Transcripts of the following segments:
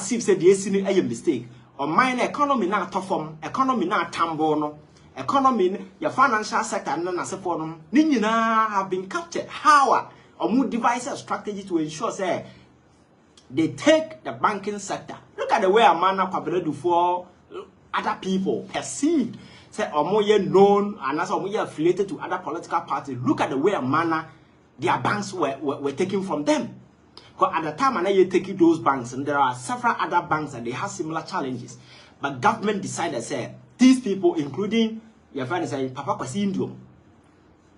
as if said yes in a mistake. Or mine economy now tough economy now tambono, economy, your financial sector and then as a forum, Nina have been captured. How or more devise a strategy to ensure say they take the banking sector. Look at the way a man do for other people perceived. Say or more known and as or more affiliated to other political parties. Look at the way a manner their banks were taken from them. Because at the time when you take those banks, and there are several other banks and they have similar challenges. But government decided, say, these people, including your friend say, Papa Kwasi Indium,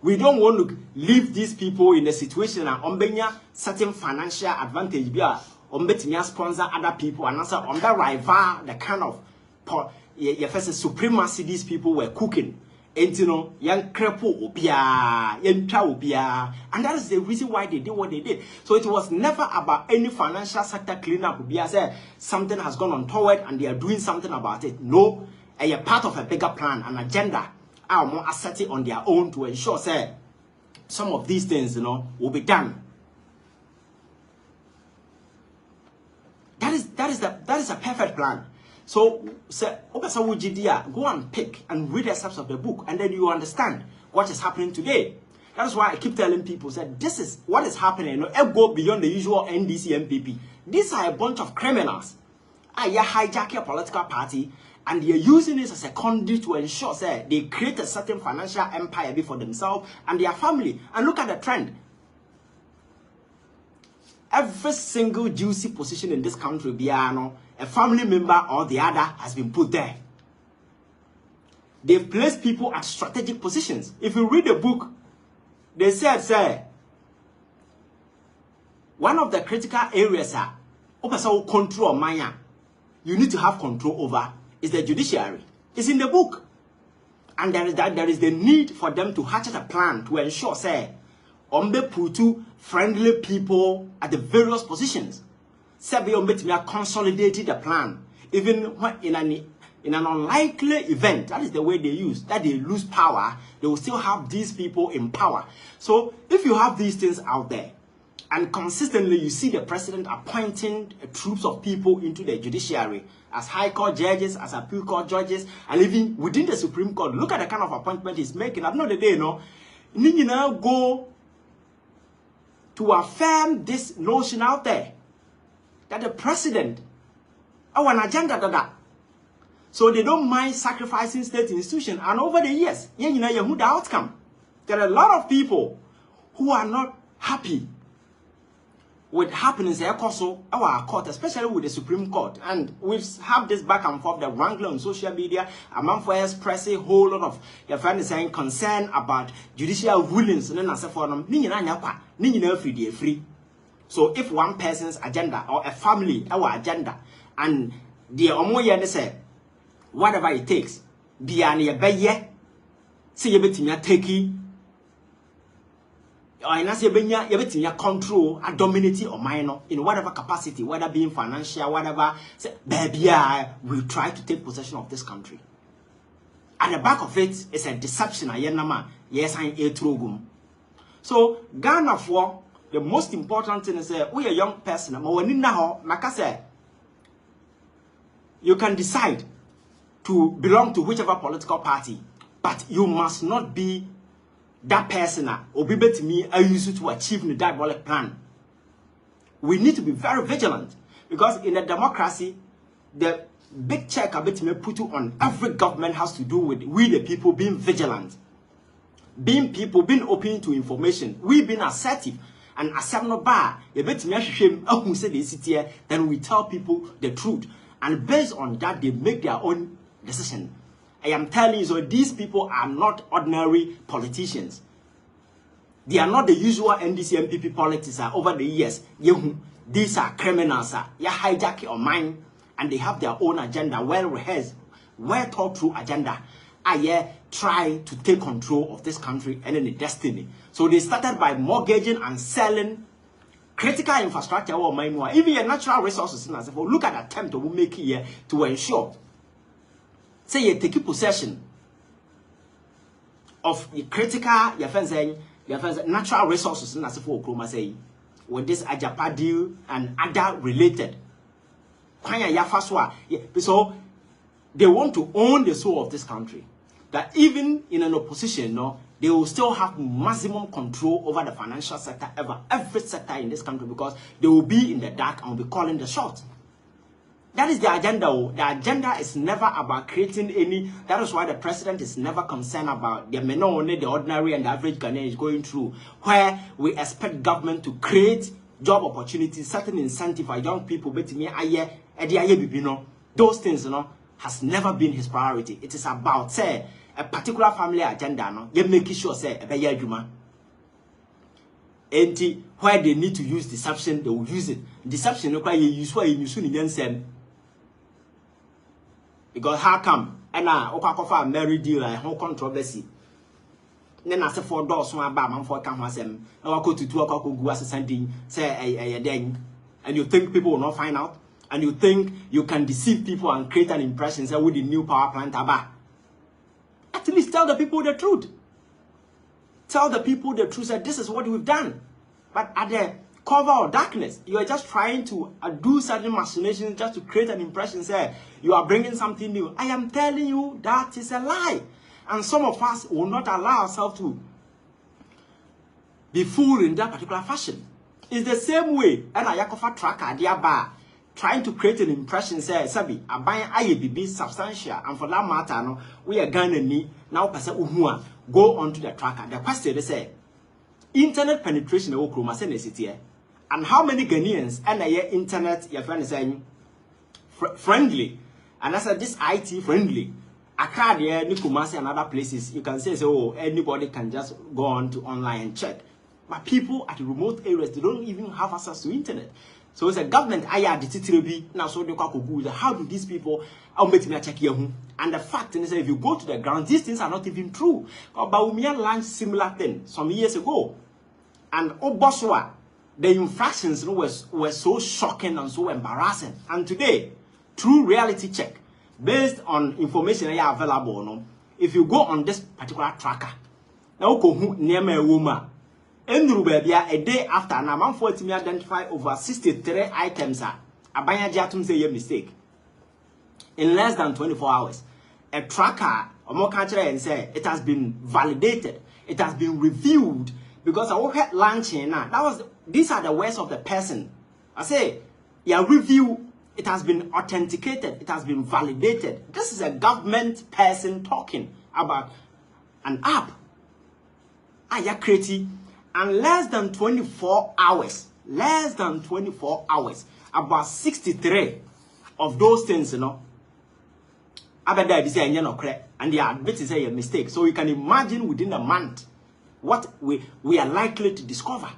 we don't want to leave these people in a situation and umbenya certain financial advantage be umbetinya sponsor other people and also under rival the kind of your first supremacy these people were cooking. And you know, young crepo obia, young obia, and that is the reason why they did what they did. So it was never about any financial sector cleanup. Obia said something has gone untoward and they are doing something about it. No, a part of a bigger plan, an agenda, are more assertive on their own to ensure say some of these things, you know, will be done. That is a perfect plan. So, go and pick and read the steps of the book, and then you understand what is happening today. That is why I keep telling people that this is what is happening. You know, it go beyond the usual NDC MPP. These are a bunch of criminals. They hijack a political party, and they are using this as a conduit to ensure that they create a certain financial empire for themselves and their family. And look at the trend. Every single juicy position in this country, a family member or the other has been put there. They've placed people at strategic positions. If you read the book, they said, say, one of the critical areas control Maya, you need to have control over is the judiciary. It's in the book. And there is the need for them to hatch a plan to ensure, say, putu friendly people at the various positions. Sebi consolidated the plan. Even when in an unlikely event, that is the way they use, that they lose power, they will still have these people in power. So if you have these things out there, and consistently you see the president appointing troops of people into the judiciary as high court judges, as appeal court judges, and even within the Supreme Court, look at the kind of appointment he's making. At the end of the day, no, you now go to affirm this notion out there that the president have an agenda. So they don't mind sacrificing state institutions. And over the years, the outcome. There are a lot of people who are not happy with happenings in our court, especially with the Supreme Court. And we've had this back and forth, the wrangling on social media, among for expressing a whole lot of your friends saying concern about judicial rulings and then as for them, free. So if one person's agenda or a family our agenda and the omoya say whatever it takes, be an ye say you bet take or in as you control a dominate or minor in whatever capacity, whether being financial, whatever, say, baby, will try to take possession of this country. At the back of it is a deception. Yes, I'm a true. So Ghana for the most important thing is we a young person. You can decide to belong to whichever political party, but you must not be that person or be better me I use it to achieve the diabolic plan. We need to be very vigilant because in a democracy, the big check I bet me put on every government has to do with we the people being vigilant, being open to information, we being assertive and accept no bar. You bet me shame who say they sit here, then we tell people the truth, and based on that they make their own decision. I am telling you, so these people are not ordinary politicians. They are not the usual NDC MPP politics over the years. These are criminals. They hijack your mind and they have their own agenda, well rehearsed, well thought through agenda. I try to take control of this country and any destiny. So they started by mortgaging and selling critical infrastructure or even your natural resources. Look at the attempt to make here to ensure. Say you take possession of the critical natural resources in as for say with this Agyapadie and other related So they want to own the soul of this country. That even in an opposition, they will still have maximum control over the financial sector, every sector in this country, because they will be in the dark and will be calling the shots. That is the agenda. The agenda is never about creating any. That is why the president is never concerned about the men only the ordinary and the average Ghanaian is going through, where we expect government to create job opportunities, certain incentive for young people. But those things, has never been his priority. It is about, say, a particular family agenda. You making sure, say, and where they need to use deception, they will use it. Deception, you use why you soon. Because how come? And now, Akuffo Addo married deal and whole controversy. Then I say 4 doors, one bar, man for come was them. Now I go to 2 o'clock, go as something, say a then, and you think people will not find out, and you think you can deceive people and create an impression, say with the new power plant about. At least tell the people the truth. Tell the people the truth that this is what we've done. But at the cover of darkness, you are just trying to do certain machinations just to create an impression, say you are bringing something new. I am telling you that is a lie. And some of us will not allow ourselves to be fooled in that particular fashion. It's the same way, and I Yakofa tracker, dear bar, trying to create an impression, say, Sabi, a buying IABB substantial, and for that matter, no, we are going to need now, person go onto the tracker. The question is, say, internet penetration of Okroma, and how many Ghanaians and a internet, your friend is saying, friendly, and I said, this IT friendly. Accra, Nikumasi, and other places, you can say, oh, anybody can just go on to online and check. But people at the remote areas, they don't even have access to internet. So it's a government, now so they call how do these people, check here? And the fact is, if you go to the ground, these things are not even true. But Baumia launched similar thing some years ago. And Oboswa, the infractions were so shocking and so embarrassing. And today, through reality check, based on information available, if you go on this particular tracker, now go near my woman, a day after, now man for me identify over 63 items. Abanya Jatum say a mistake. In less than 24 hours, a tracker, or more country and say it has been validated, it has been reviewed, because I will had launching now. These are the words of the person. I say, yeah, review. It has been authenticated. It has been validated. This is a government person talking about an app. Ayakreti, and less than 24 hours. Less than 24 hours. About 63 of those things, Abada say and they admit to say a mistake. So you can imagine within a month what we are likely to discover.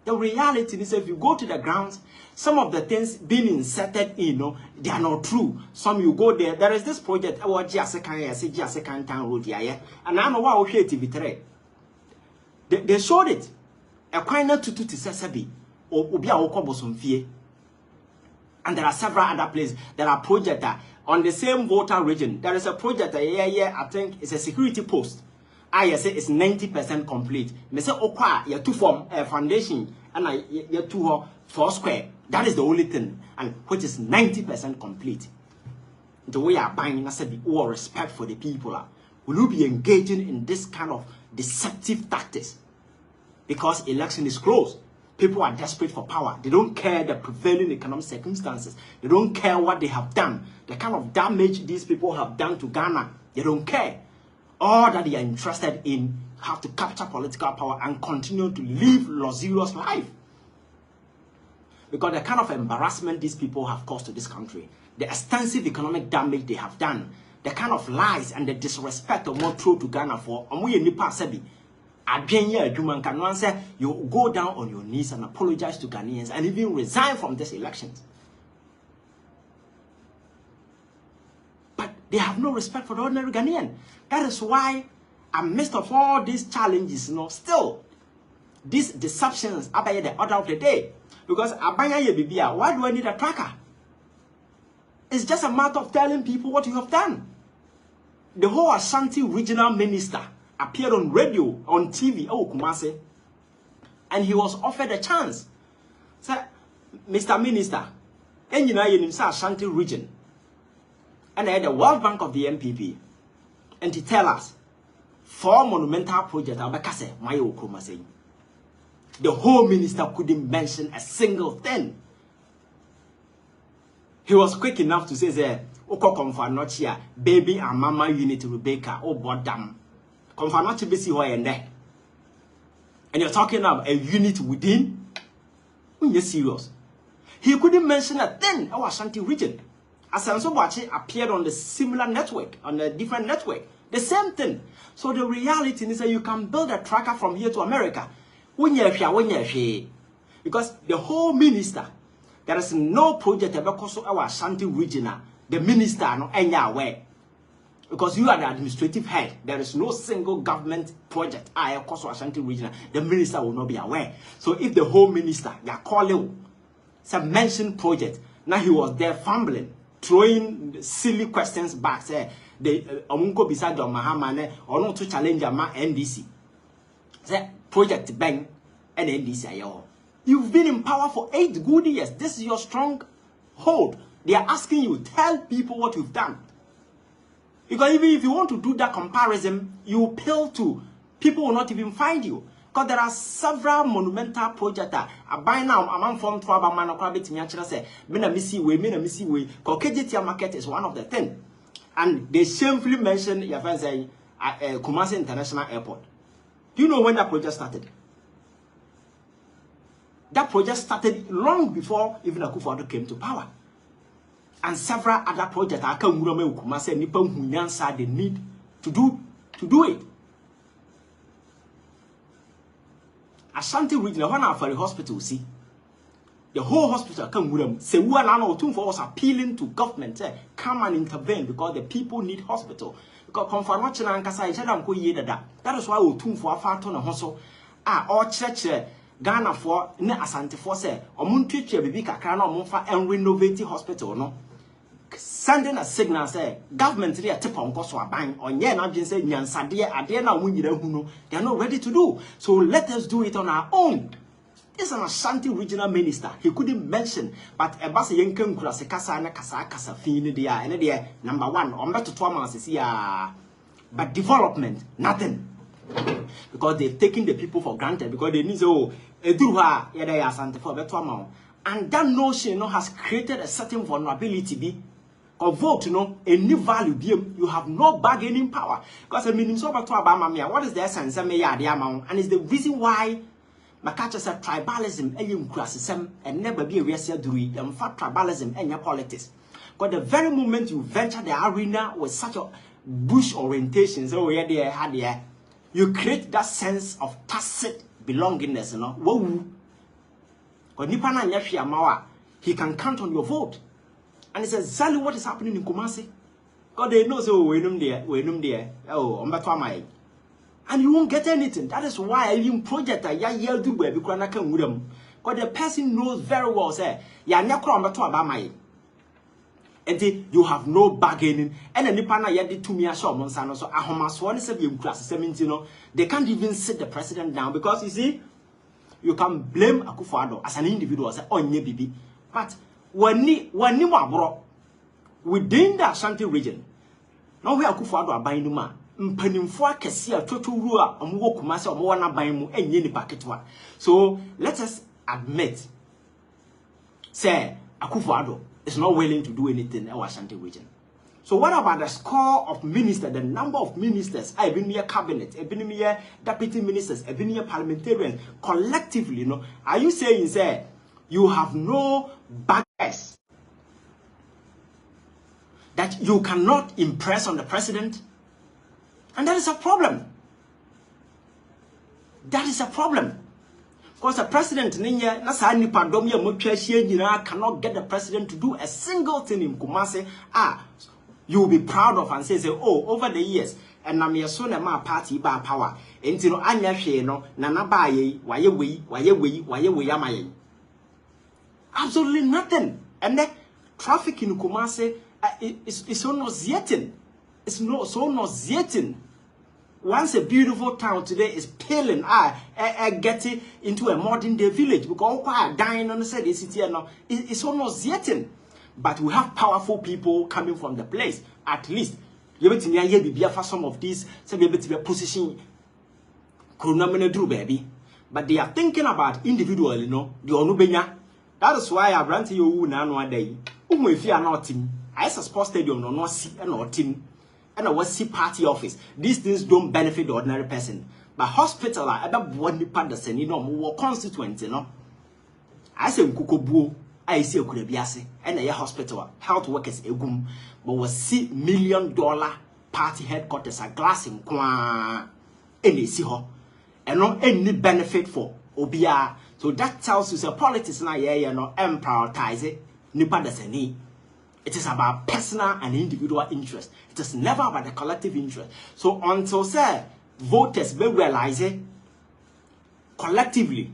The reality is, if you go to the grounds, some of the things being inserted in, they are not true. Some you go there. There is this project, second town road here, and I know what we TV3. They showed it. A quina to Sabi or Ubia Okobosum Fie. And there are several other places. There are projects on the same water region. There is a project I think it's a security post. I say it's 90% complete. Me say okwa ya 2 form foundation and ya 2 4 square. That is the only thing, and which is 90% complete. The way I buying, I said, all respect for the people. Will you be engaging in this kind of deceptive tactics? Because election is close. People are desperate for power. They don't care the prevailing economic circumstances. They don't care what they have done. The kind of damage these people have done to Ghana. They don't care. All that they are interested in have to capture political power and continue to live luxurious life. Because the kind of embarrassment these people have caused to this country, the extensive economic damage they have done, the kind of lies and the disrespect of more true to Ghana for, and we nipa sebi, you go down on your knees and apologize to Ghanaians and even resign from these elections. But they have no respect for the ordinary Ghanaian. That is why, amidst of all these challenges, still, these deceptions are by the order of the day. Because why do I need a tracker? It's just a matter of telling people what you have done. The whole Ashanti regional minister appeared on radio, on TV, Kumase, and he was offered a chance. Said, Mr. Minister, And you know, in Ashanti region, and I had the World Bank of the MPP, and to tell us 4 monumental projects. The whole minister couldn't mention a single thing. He was quick enough to say, "Oko Confanochia, baby and mama unit Rebecca, oh bodam. Confanochi be see why and there." And you're talking about a unit within? You're serious. He couldn't mention a thing our Ashanti region. Asansobachi appeared on the similar network, on a different network. The same thing. So the reality is that you can build a tracker from here to America. Because the whole minister, there is no project about our Ashanti region. The minister no aware. Because you are the administrative head, there is no single government project across Ashanti region. The minister will not be aware. So if the whole minister, they are calling some mentioned project, now he was there fumbling, throwing silly questions back. Say the Omunko beside John Mahamane or not to challenge my NDC. Say project bang and NDC. You've been in power for 8 good years. This is your strong hold. They are asking you, tell people what you've done. Because even if you want to do that comparison, you appeal to people will not even find you. Because there are several monumental projects that are by now among form to about man or say, Mena Missy way. Because KGT market is one of the things. And they shamefully mentioned your friend saying Kumasi International Airport. Do you know when that project started? That project started long before even Akuffo Addo came to power. And several other projects are coming they need to do it. Ashanti region, one for the hospital, see. The whole hospital come say we are now was appealing to government, come and intervene because the people need hospital. Because confirmation and Kasa is that is why we tune for a far ton of hustle. All church Ghana for ne Asante for say or moon teacher baby kakana monfa and renovate hospital no. Sending a signal say government here tip on cost or bang on yen not say nyansadie adena who they are not ready to do. So let us do it on our own. This is an Ashanti regional minister. He couldn't mention, but a bass yankum kasa na kasa fini dia and there number 1 on better 2 months is here. But development, nothing. Because they've taken the people for granted because they need and that notion has created a certain vulnerability of vote, a new value you have no bargaining power. Because the meaning so what is the essence and it's the reason why Makacha said tribalism and never be a real and fat tribalism and your politics. Because the very moment you venture the arena with such a bush orientation, so you create that sense of tacit belongingness, Whoa. He can count on your vote. And it's exactly what is happening in Kumasi. God, they know so we there. Oh, and you won't get anything. That is why I even project a yell do because I can with them. Because the person knows very well, say, and you have no bargaining. And then Nipana yadi to me a short Monsano, so Ahomas one is a class 17, they can't even sit the president down because you see, you can blame Akuffo Addo as an individual, say, oh, baby. But when you bro within the Ashanti region, now we Akuffo Addo are buying Numa, Mpenimfua Kesia, Toturua, Omo Kumasi, Omoana Baimu, and Yeni Paketwa. So let us admit, say, Akuffo Addo is not willing to do anything in our Ashanti region. So what about the score of ministers, the number of ministers, I've been here cabinet, I've been here deputy ministers, I've been here parliamentarians, collectively, are you saying, say, you have no baggage that you cannot impress on the president? And that is a problem. That is a problem. Because the president cannot get the president to do a single thing in Kumasi. You will be proud of and say, oh, over the years, and I'm your son and my party by power. And you know, I'm no, Nana Baye, why am I? Absolutely nothing. And then traffic in Kumasi is so nauseating. It's not so nauseating. Once a beautiful town today is paling, getting into a modern day village because all dying on the city now. It's so nauseating. but we have powerful people coming from the place. At least you bet me here be for some of these, say be able position baby. But they are thinking about individual, you know, the onubenya. That is why I brand you now one day. If you are not team, I suppose stadium no not see and team. And I was see party office. These things don't benefit the ordinary person. But hospital are about one part the same, you know, more constituent, you know. I say Kukubu, I see a Kurebiase, and a hospital, health workers egum, but was $6 million party headquarters a glass in Kwa any see her. And not any benefit for Obia. So that tells you the politics now, yeah, you know, prioritize it. Nipa the same. It is about personal and individual interest. It is never about the collective interest. So until say voters will realize it collectively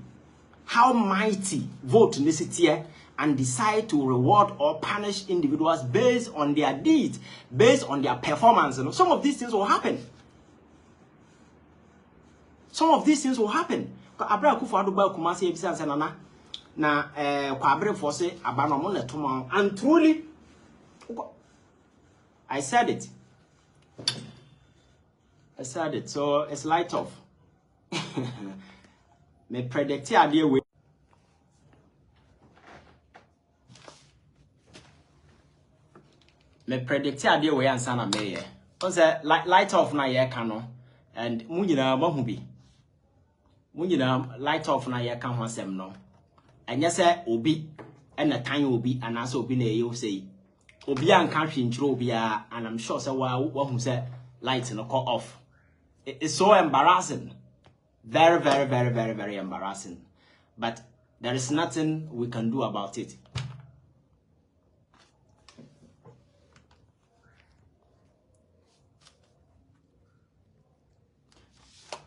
how mighty vote in this city and decide to reward or punish individuals based on their deeds, based on their performance. You know, some of these things will happen. Some of these things will happen. Akuffo Addo ba kumase ebisa nana na kwabre force abanomo na toma and truly I said it. So it's light off. Me predict idea way. Me predict idea way answer na me ye. On say light off na ye kano and mu nyina mahu bi. Mu nyina light off na ye kan ho asem no. Enye say obi and na tan obi anase obi na ye say obi an kan hwe nchiro obi a, and I'm sure say wa hu say light no call off. It's so embarrassing. Very, very, very, very, very embarrassing. But there is nothing we can do about it.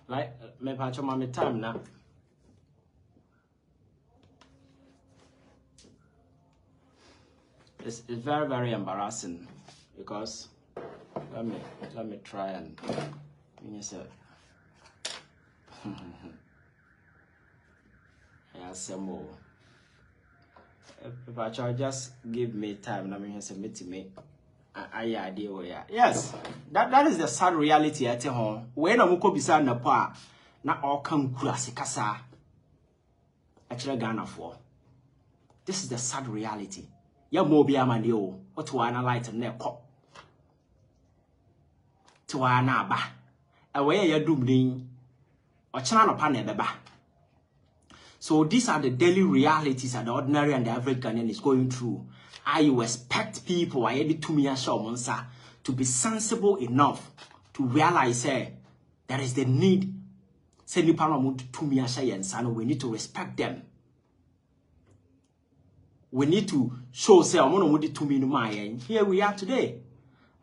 Like, me patch on my time now. It's very, very embarrassing because let me try and yes, assemble. If I just give me time, let me submit to me. Idea where yes, that is the sad reality at home. When I'm beside na pa na all come kasa actually Ghana for. This is the sad reality. Ya mobi amandio, what to analyze and neck to ana ba. Away ya dooming or channel panel beba. So these are the daily realities that the ordinary and the average Ghanaian is going through. I expect people to be sensible enough to realize there is the need. We need to respect them. We need to show here we are today.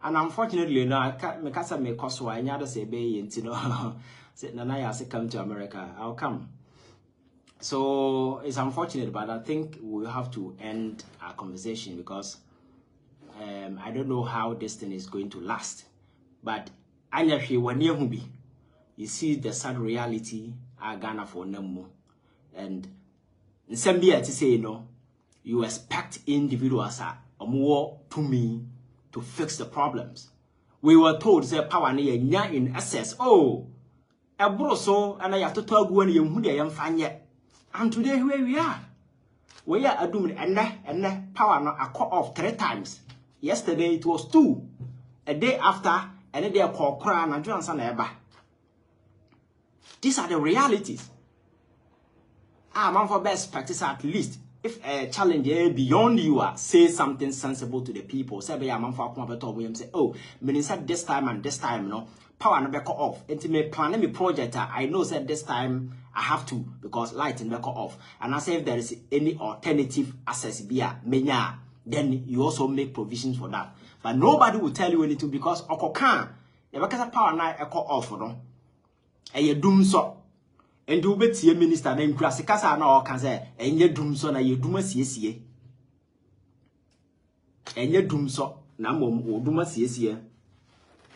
And unfortunately, I can't make us make us why I say Nana come to America. I'll come. So it's unfortunate, but I think we'll have to end our conversation because I don't know how this thing is going to last. But I never you see the sad reality I Ghana for Nemu. And in some to say, you expect individuals more to me to fix the problems. We were told that power in excess. Oh, a broso and I have to tell you who they am fine yet. And today where we are doing and power now are cut off 3 times. Yesterday it was 2. A day after, and they are called Koran and Johnson Eba. These are the realities. Man for best practice at least. If a challenge beyond you say something sensible to the people. Say man for say, oh, meaning said this time and this time, no power no be cut off. Into me planning me project. I know said this time I have to because light and cut off. And I say if there is any alternative access menya, then you also make provisions for that. But nobody will tell you anything because okokan the because power na cut off no. And you doom so. And you bet your minister named Krasikasa na can say and you doom so na you doom sie. And you doom so na mom or doom sie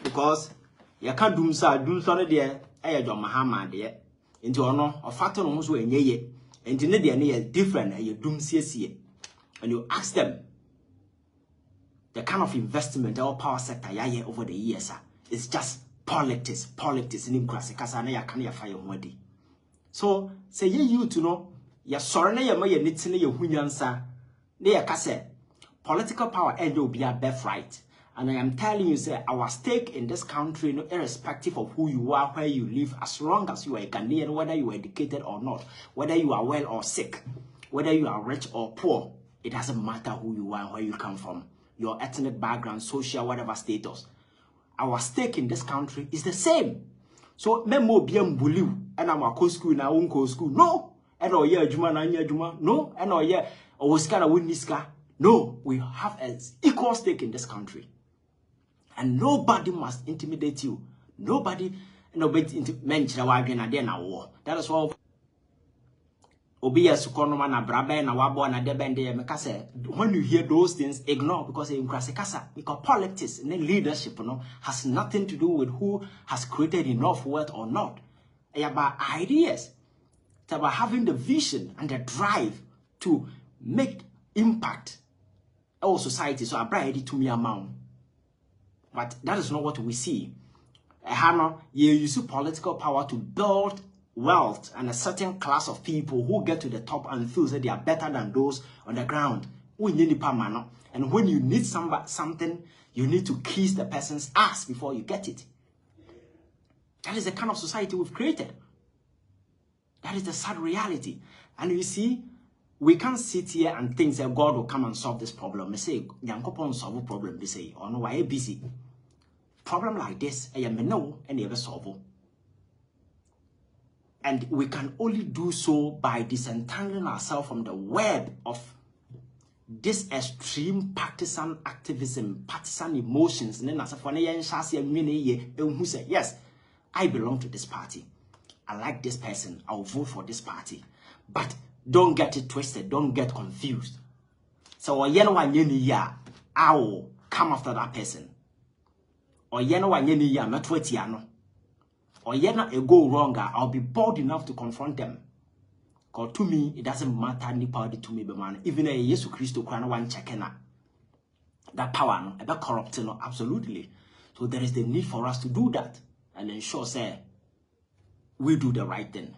because you can't doom so there John Mahama there into honor of fatter no so enye and in the different and you doom sie and you ask them the kind of investment our power sector over the years is just politics in Ukraine. Kasa na ya kan ya fire homadi. So say you to know ya sorry na ya ma ya niti na ya hunyansa na ya kase political power and will be a birthright. And I am telling you, say, our stake in this country, no, irrespective of who you are, where you live, as long as you are a Ghanaian, whether you are educated or not, whether you are well or sick, whether you are rich or poor, it doesn't matter who you are and where you come from, your ethnic background, social, whatever status. Our stake in this country is the same. So, memo bien bulu, and I'm a school now, unco school. No, and or yeah, Juma, Nanya Juma, no, and or yeah, or Skara Winniska. No, we have an equal stake in this country. And nobody must intimidate you. Nobody mention war. That is why Obia Sukonoma na Brabe na Wabo na Debende Mekase. When you hear those things, ignore because because politics and leadership has nothing to do with who has created enough wealth or not. It's about ideas. It's about having the vision and the drive to make impact our society. So I bring it to me amount. But that is not what we see. You use political power to build wealth and a certain class of people who get to the top and feel that they are better than those on the ground. And when you need something, you need to kiss the person's ass before you get it. That is the kind of society we've created. That is the sad reality. And you see, we can't sit here and think that God will come and solve this problem. They say, Yankopon solve a problem. They say, oh no, why busy? Problem like this, I am no and never solve. And we can only do so by disentangling ourselves from the web of this extreme partisan activism, partisan emotions. And then as say, yes, I belong to this party. I like this person. I'll vote for this party. But don't get it twisted. Don't get confused. So, I will come after that person. Or or go wrong, I'll be bold enough to confront them. Because to me, it doesn't matter any party to me, man. Even a Jesus Christ one checking that power, about corrupting, absolutely. So there is the need for us to do that and ensure, say, we do the right thing.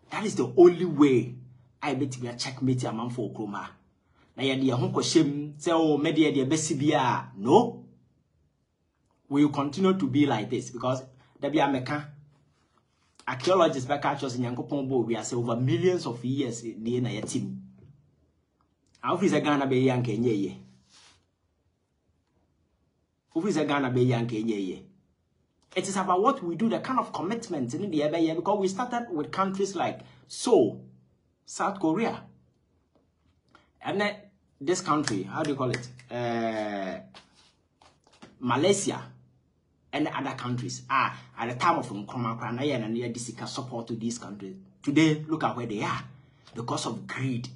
That is the only way I bet me a checkmate a man for Kroma. Now, you are shame, say, oh, media, the BCBA. No. We will continue to be like this because there be a mecha. Archaeologists back at us in Yankopon, we are over millions of years in the team. How is a Ghana be young Kenya? Who is a Ghana be young Kenya? It is about what we do, the kind of commitment in the area, because we started with countries like Seoul, South Korea, and then this country, how do you call it? Malaysia. And other countries at the time of Nkrumah and near this support to these countries. Today, look at where they are because of greed.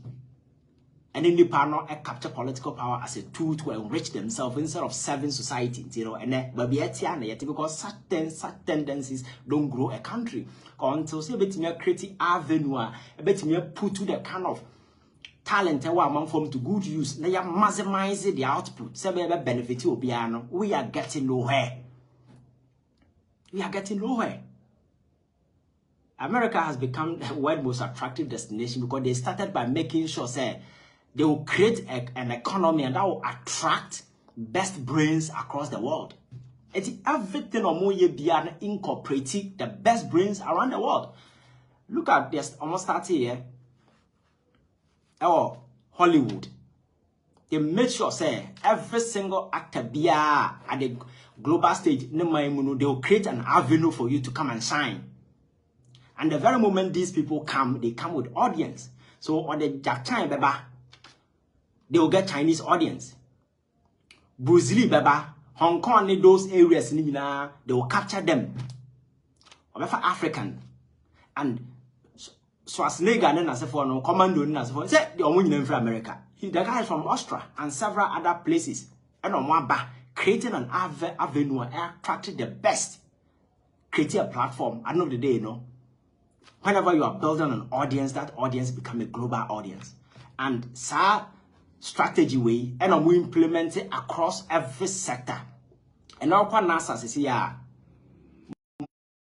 And in the panel, capture political power as a tool to enrich themselves instead of serving society. Because such tendencies don't grow a country. Until say creating avenue, put to the kind of talent among them to good use. They are maximizing the output. Benefit we are getting nowhere. We are getting nowhere. America has become the world's most attractive destination because they started by making sure, say, they will create an economy and that will attract best brains across the world. It's everything or more beyond incorporating the best brains around the world. Look at this, almost 30 here. Oh, Hollywood. They make sure, say, every single actor be at the global stage, they will create an avenue for you to come and shine. And the very moment these people come, they come with audience. So on the Jack China, beba, they will get Chinese audience. Brazil, beba, Hong Kong, those areas, they will capture them. Or for African. And Schwarzenegger, and as for no commando, and as for say the only from America. The guy is from Austria and several other places. And on one back, creating an avenue, attracting the best. Creating a platform. At the end of the day, whenever you are building an audience, that audience becomes a global audience. And sir, strategy way and we implement it across every sector. And now kwa NASA says yeah,